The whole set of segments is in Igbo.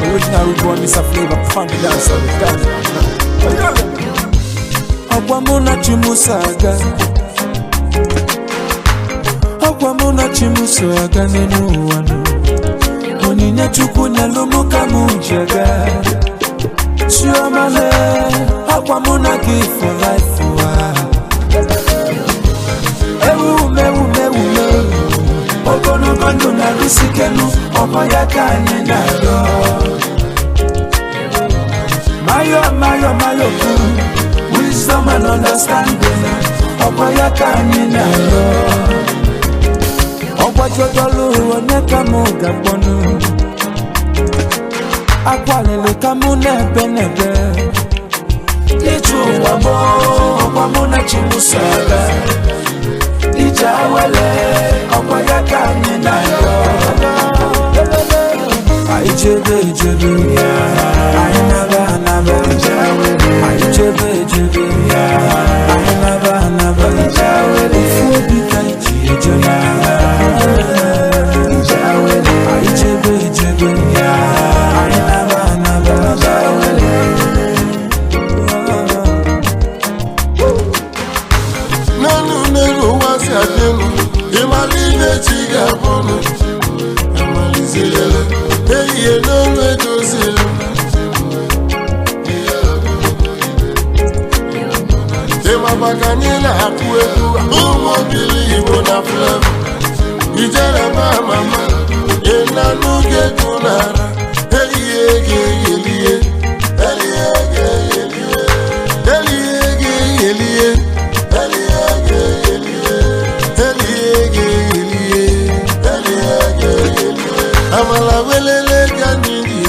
Original root boy, Mr. Flavor, funky dancer, Akwamuna chimusaga, Akwamuna chimusaga nenu wanu, Oninya chukunya lumuka mujaga, Chiomale, Akwamuna give for life, Ogono gondo na risikenu, Omayaka nyenado. Mayo, wisdom and understanding. Obayaka nyenado. Obajodolu oneka muga bonu. Akwalele kamune benebe. Itu wabo, obamuna chimusaga. Ijawale, Obayaka nyenado. Jebe, I never, I jebe, I never, before the night, I jebe, I No, what's happening? Imagine Chigabon, Amalizilla. Hey, no way to see. Maganila Apuetu, who won't believe on a flame? Ijara Mama, in a nuke kunara. Amala welele kanidi,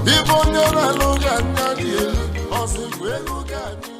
People never look at me.